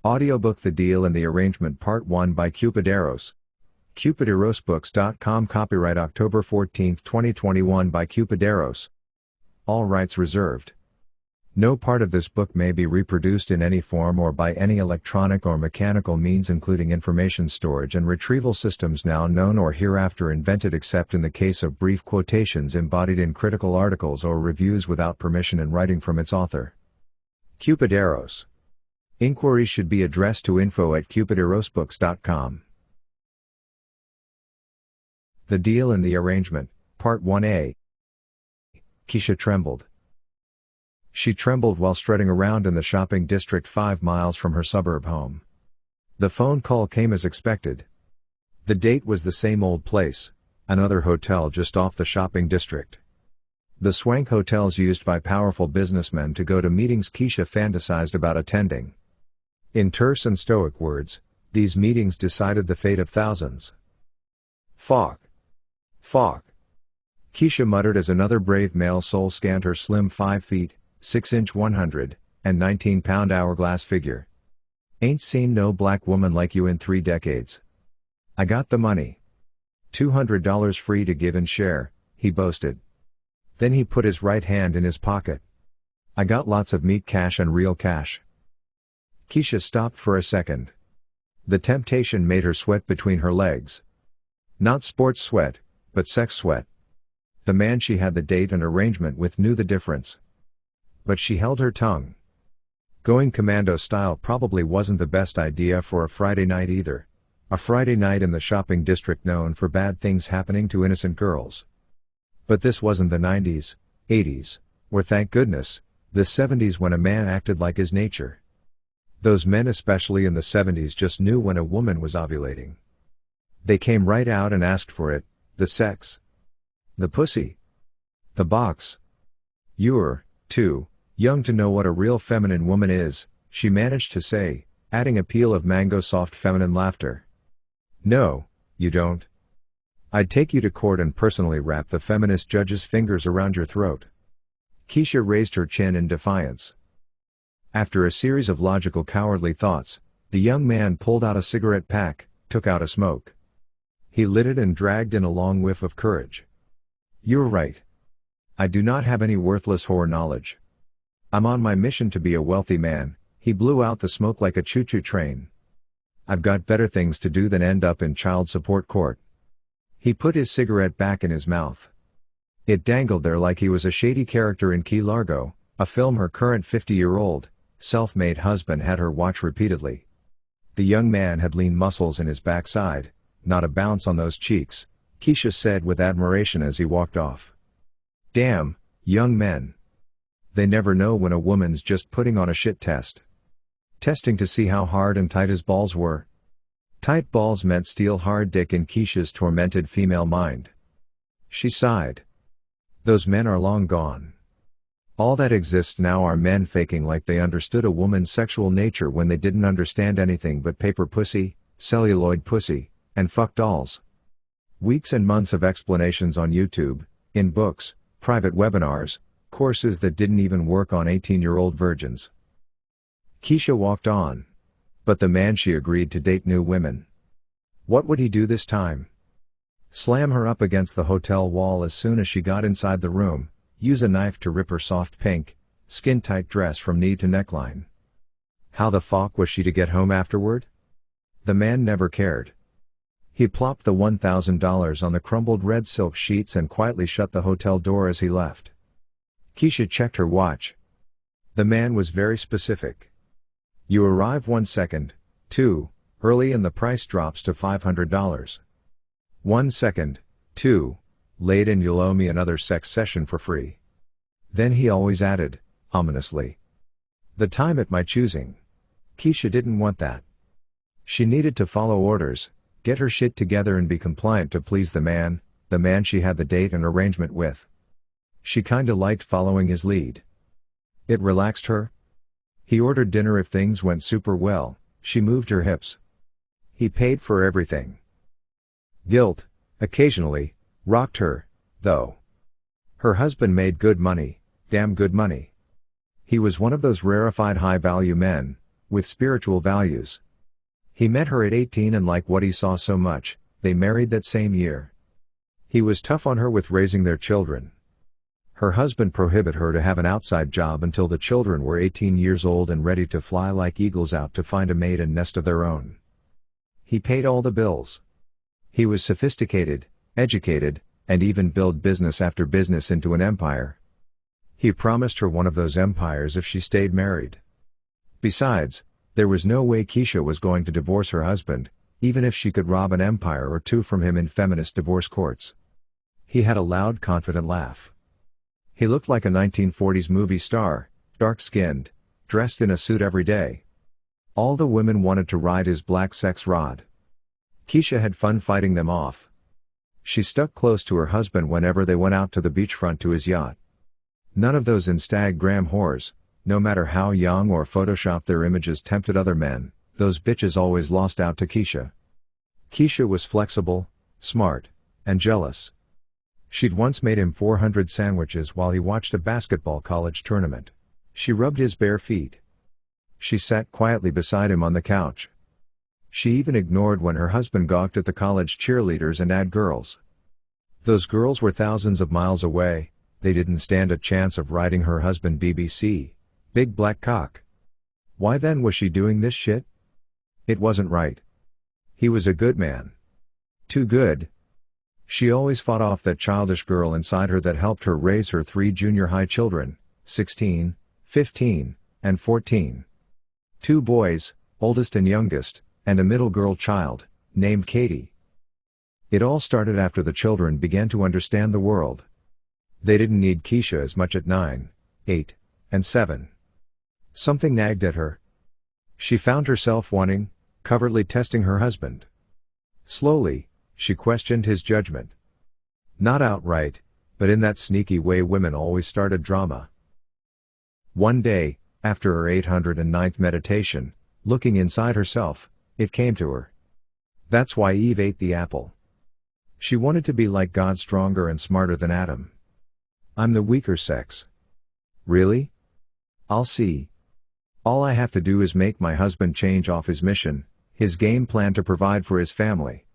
Audiobook The Deal and the Arrangement Part 1 by Cupid Eros. CupidErosBooks.com. Copyright October 14, 2021 by Cupid Eros. All rights reserved. No part of this book may be reproduced in any form or by any electronic or mechanical means, including information storage and retrieval systems now known or hereafter invented, except in the case of brief quotations embodied in critical articles or reviews without permission in writing from its author. Cupid Eros. Inquiries should be addressed to info@CupidErosBooks.com. The Deal and the Arrangement, Part 1a. Keisha trembled. She trembled while strutting around in the shopping district 5 miles from her suburb home. The phone call came as expected. The date was the same old place, another hotel just off the shopping district. The swank hotels used by powerful businessmen to go to meetings Keisha fantasized about attending. In terse and stoic words, these meetings decided the fate of thousands. Fuck. Fuck. Keisha muttered as another brave male soul scanned her slim 5 feet, 6 inch 119-pound hourglass figure. Ain't seen no black woman like you in 3 decades. I got the money. $200 free to give and share, he boasted. Then he put his right hand in his pocket. I got lots of meat cash and real cash. Keisha stopped for a second. The temptation made her sweat between her legs. Not sports sweat, but sex sweat. The man she had the date and arrangement with knew the difference. But she held her tongue. Going commando style probably wasn't the best idea for a Friday night either. A Friday night in the shopping district known for bad things happening to innocent girls. But this wasn't the 90s, 80s, or thank goodness, the 70s when a man acted like his nature. Those men, especially in the 70s, just knew when a woman was ovulating. They came right out and asked for it, the sex. The pussy. The box. You're, too, young to know what a real feminine woman is, she managed to say, adding a peal of mango-soft feminine laughter. No, you don't. I'd take you to court and personally wrap the feminist judge's fingers around your throat. Keisha raised her chin in defiance. After a series of logical cowardly thoughts, the young man pulled out a cigarette pack, took out a smoke. He lit it and dragged in a long whiff of courage. You're right. I do not have any worthless whore knowledge. I'm on my mission to be a wealthy man. He blew out the smoke like a choo-choo train. I've got better things to do than end up in child support court. He put his cigarette back in his mouth. It dangled there like he was a shady character in Key Largo, a film her current 50-year-old, self-made husband had her watch repeatedly. The young man had lean muscles in his backside, not a bounce on those cheeks, Keisha said with admiration as he walked off. Damn, young men. They never know when a woman's just putting on a shit test. Testing to see how hard and tight his balls were. Tight balls meant steel hard dick in Keisha's tormented female mind. She sighed. Those men are long gone. All that exists now are men faking like they understood a woman's sexual nature when they didn't understand anything but paper pussy, celluloid pussy, and fuck dolls. Weeks and months of explanations on YouTube, in books, private webinars, courses that didn't even work on 18-year-old virgins. Keisha walked on. But the man she agreed to date knew women. What would he do this time? Slam her up against the hotel wall as soon as she got inside the room, use a knife to rip her soft pink, skin-tight dress from knee to neckline. How the fuck was she to get home afterward? The man never cared. He plopped the $1,000 on the crumbled red silk sheets and quietly shut the hotel door as he left. Keisha checked her watch. The man was very specific. You arrive 1 second, too, early and the price drops to $500. 1 second, too, late and you'll owe me another sex session for free. Then he always added, ominously. The time at my choosing. Keisha didn't want that. She needed to follow orders, get her shit together and be compliant to please the man she had the date and arrangement with. She kinda liked following his lead. It relaxed her. He ordered dinner if things went super well, she moved her hips. He paid for everything. Guilt, occasionally, rocked her, though. Her husband made good money, damn good money. He was one of those rarefied high-value men, with spiritual values. He met her at 18 and liked what he saw so much, they married that same year. He was tough on her with raising their children. Her husband prohibited her to have an outside job until the children were 18 years old and ready to fly like eagles out to find a mate and nest of their own. He paid all the bills. He was sophisticated, educated, and even built business after business into an empire. He promised her one of those empires if she stayed married. Besides, there was no way Keisha was going to divorce her husband, even if she could rob an empire or two from him in feminist divorce courts. He had a loud, confident laugh. He looked like a 1940s movie star, dark-skinned, dressed in a suit every day. All the women wanted to ride his black sex rod. Keisha had fun fighting them off. She stuck close to her husband whenever they went out to the beachfront to his yacht. None of those Instagram whores, no matter how young or photoshopped their images tempted other men, those bitches always lost out to Keisha. Keisha was flexible, smart, and jealous. She'd once made him 400 sandwiches while he watched a basketball college tournament. She rubbed his bare feet. She sat quietly beside him on the couch. She even ignored when her husband gawked at the college cheerleaders and ad girls. Those girls were thousands of miles away, they didn't stand a chance of riding her husband BBC, big black cock. Why then was she doing this shit? It wasn't right. He was a good man. Too good. She always fought off that childish girl inside her that helped her raise her 3 junior high children, 16, 15, and 14. 2 boys, oldest and youngest, and a middle girl child, named Katie. It all started after the children began to understand the world. They didn't need Keisha as much at 9, 8, and 7. Something nagged at her. She found herself wanting, covertly testing her husband. Slowly, she questioned his judgment. Not outright, but in that sneaky way women always started drama. One day, after her 809th meditation, looking inside herself, it came to her. That's why Eve ate the apple. She wanted to be like God, stronger and smarter than Adam. I'm the weaker sex. Really? I'll see. All I have to do is make my husband change off his mission, his game plan to provide for his family.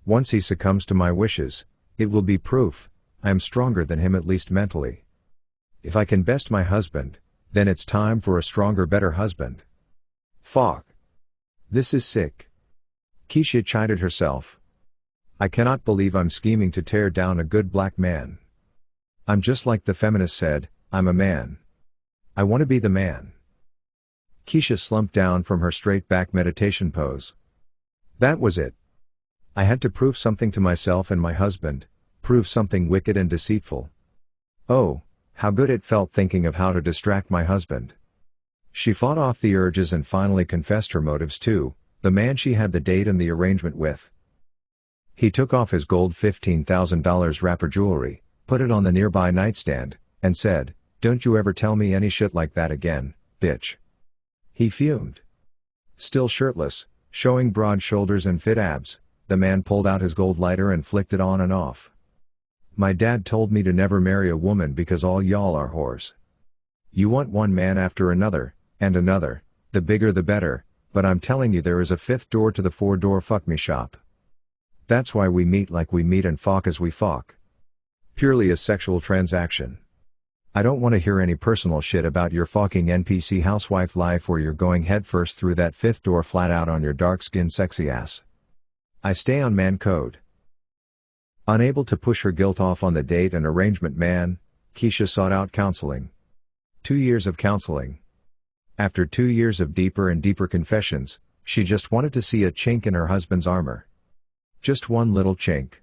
Once he succumbs to my wishes, it will be proof I am stronger than him, at least mentally. If I can best my husband, then it's time for a stronger, better husband. Fuck. This is sick. Keisha chided herself. I cannot believe I'm scheming to tear down a good black man. I'm just like the feminist said, I'm a man. I want to be the man. Keisha slumped down from her straight back meditation pose. That was it. I had to prove something to myself and my husband, prove something wicked and deceitful. Oh, how good it felt thinking of how to distract my husband. She fought off the urges and finally confessed her motives to the man she had the date and the arrangement with. He took off his gold $15,000 wrapper jewelry, put it on the nearby nightstand, and said, "Don't you ever tell me any shit like that again, bitch." He fumed. Still shirtless, showing broad shoulders and fit abs, the man pulled out his gold lighter and flicked it on and off. My dad told me to never marry a woman because all y'all are whores. You want one man after another, and another, the bigger the better, but I'm telling you there is a 5th door to the 4-door fuck me shop. That's why we meet like we meet and fuck as we fuck. Purely a sexual transaction. I don't want to hear any personal shit about your fucking NPC housewife life or you're going headfirst through that 5th door flat out on your dark-skinned sexy ass. I stay on man code. Unable to push her guilt off on the date and arrangement man, Keisha sought out counseling. 2 years of counseling. After 2 years of deeper and deeper confessions, she just wanted to see a chink in her husband's armor. Just one little chink.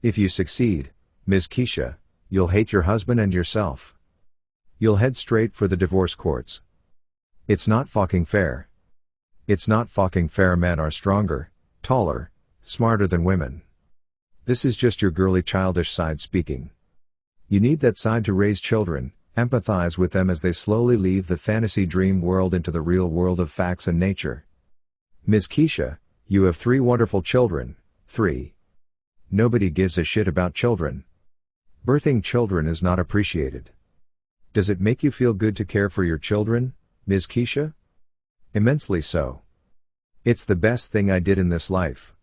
If you succeed, Ms. Keisha, you'll hate your husband and yourself. You'll head straight for the divorce courts. It's not fucking fair. It's not fucking fair. Men are stronger, taller, smarter than women. This is just your girly childish side speaking. You need that side to raise children, empathize with them as they slowly leave the fantasy dream world into the real world of facts and nature. Ms. Keisha, you have 3 wonderful children, 3. Nobody gives a shit about children. Birthing children is not appreciated. Does it make you feel good to care for your children, Ms. Keisha? Immensely so. It's the best thing I did in this life.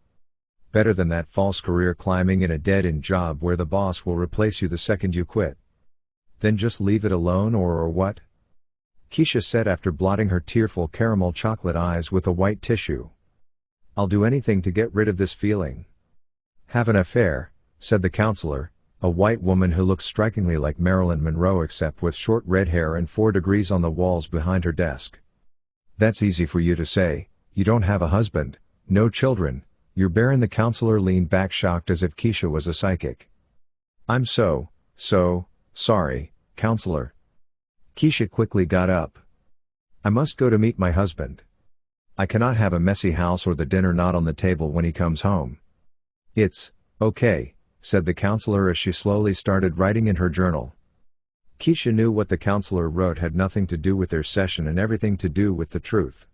Better than that false career climbing in a dead-end job where the boss will replace you the second you quit. Then just leave it alone or what? Keisha said after blotting her tearful caramel chocolate eyes with a white tissue. I'll do anything to get rid of this feeling. Have an affair, said the counselor, a white woman who looked strikingly like Marilyn Monroe except with short red hair and 4 degrees on the walls behind her desk. That's easy for you to say, you don't have a husband, no children, you're barren. The counselor leaned back shocked as if Keisha was a psychic. I'm so sorry, counselor. Keisha quickly got up. I must go to meet my husband. I cannot have a messy house or the dinner not on the table when he comes home. It's okay, said the counselor as she slowly started writing in her journal. Keisha knew what the counselor wrote had nothing to do with their session and everything to do with the truth.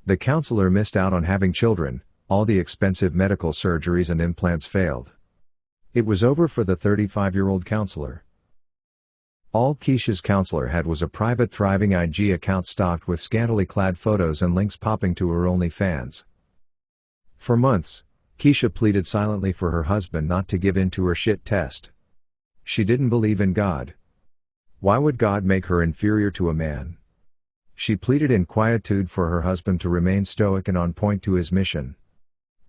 The counselor missed out on having children, all the expensive medical surgeries and implants failed. It was over for the 35-year-old counselor. All Keisha's counselor had was a private thriving IG account stocked with scantily clad photos and links popping to her OnlyFans. For months, Keisha pleaded silently for her husband not to give in to her shit test. She didn't believe in God. Why would God make her inferior to a man? She pleaded in quietude for her husband to remain stoic and on point to his mission.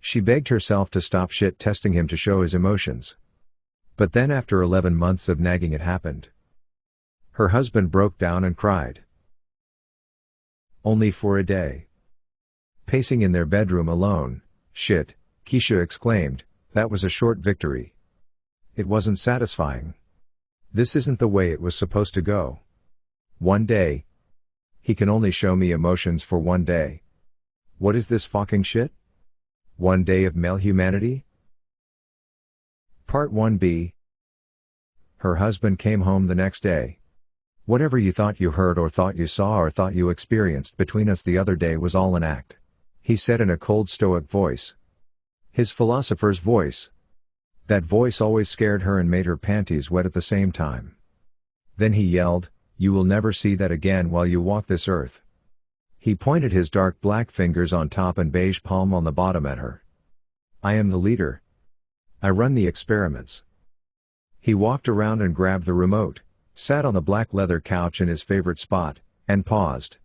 She begged herself to stop shit testing him to show his emotions. But then after 11 months of nagging it happened. Her husband broke down and cried. Only for a day. Pacing in their bedroom alone, shit, Keisha exclaimed, that was a short victory. It wasn't satisfying. This isn't the way it was supposed to go. One day. He can only show me emotions for one day. What is this fucking shit? One day of male humanity? Part 1b. Her husband came home the next day. Whatever you thought you heard or thought you saw or thought you experienced between us the other day was all an act, he said in a cold stoic voice. His philosopher's voice. That voice always scared her and made her panties wet at the same time. Then he yelled, you will never see that again while you walk this earth. He pointed his dark black fingers on top and beige palm on the bottom at her. I am the leader. I run the experiments. He walked around and grabbed the remote, sat on the black leather couch in his favorite spot, and paused.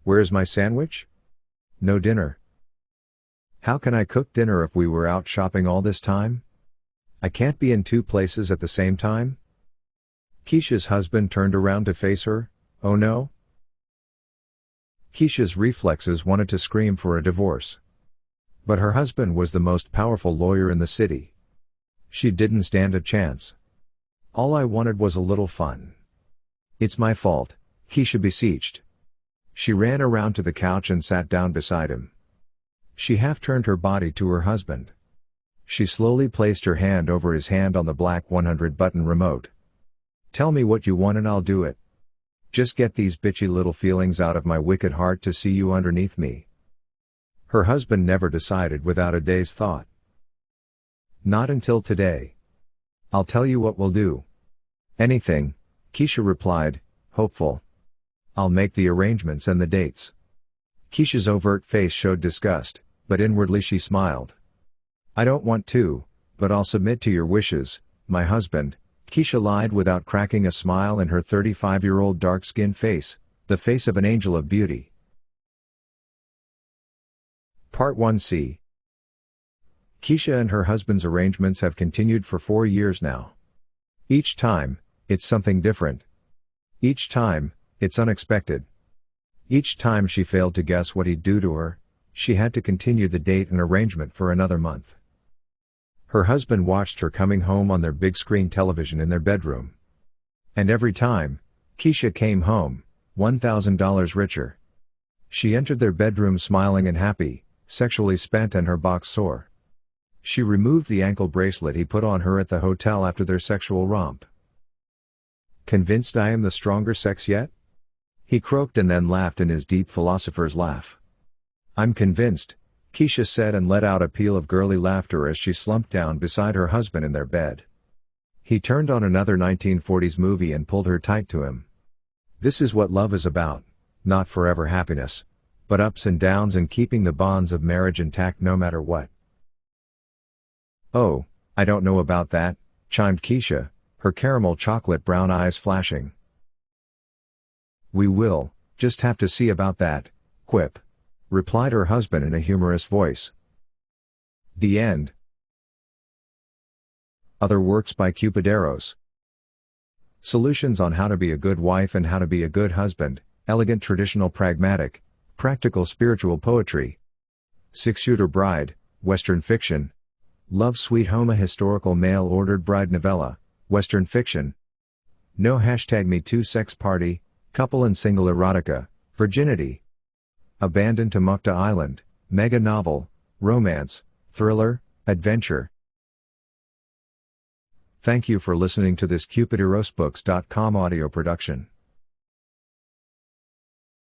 Where's my sandwich? No dinner. How can I cook dinner if we were out shopping all this time? I can't be in 2 places at the same time? Keisha's husband turned around to face her. Oh no? Keisha's reflexes wanted to scream for a divorce. But her husband was the most powerful lawyer in the city. She didn't stand a chance. All I wanted was a little fun. It's my fault, Keisha beseeched. She ran around to the couch and sat down beside him. She half turned her body to her husband. She slowly placed her hand over his hand on the black 100-button remote. Tell me what you want and I'll do it. Just get these bitchy little feelings out of my wicked heart to see you underneath me. Her husband never decided without a day's thought. Not until today. I'll tell you what we'll do. Anything, Keisha replied, hopeful. I'll make the arrangements and the dates. Keisha's overt face showed disgust, but inwardly she smiled. I don't want to, but I'll submit to your wishes, my husband, Keisha lied without cracking a smile in her 35-year-old dark-skinned face, the face of an angel of beauty. Part 1c. Keisha and her husband's arrangements have continued for 4 years now. Each time, it's something different. Each time, it's unexpected. Each time she failed to guess what he'd do to her, she had to continue the date and arrangement for another month. Her husband watched her coming home on their big screen television in their bedroom. And every time, Keisha came home, $1,000 richer. She entered their bedroom smiling and happy, sexually spent and her box sore. She removed the ankle bracelet he put on her at the hotel after their sexual romp. Convinced I am the stronger sex yet? He croaked and then laughed in his deep philosopher's laugh. I'm convinced, Keisha said and let out a peal of girly laughter as she slumped down beside her husband in their bed. He turned on another 1940s movie and pulled her tight to him. This is what love is about, not forever happiness, but ups and downs and keeping the bonds of marriage intact no matter what. Oh, I don't know about that, chimed Keisha, her caramel chocolate brown eyes flashing. We will, just have to see about that, Quip, replied her husband in a humorous voice. The end. Other works by Cupideros. Solutions on how to be a good wife and how to be a good husband, elegant traditional pragmatic, practical spiritual poetry. Six-Shooter Bride, Western fiction. Love Sweet Home, a historical mail-ordered bride novella, Western fiction. No #MeToo sex party, couple and single erotica, virginity. Abandoned to Mukta Island, mega novel, romance, thriller, adventure. Thank you for listening to this CupidErosBooks.com audio production.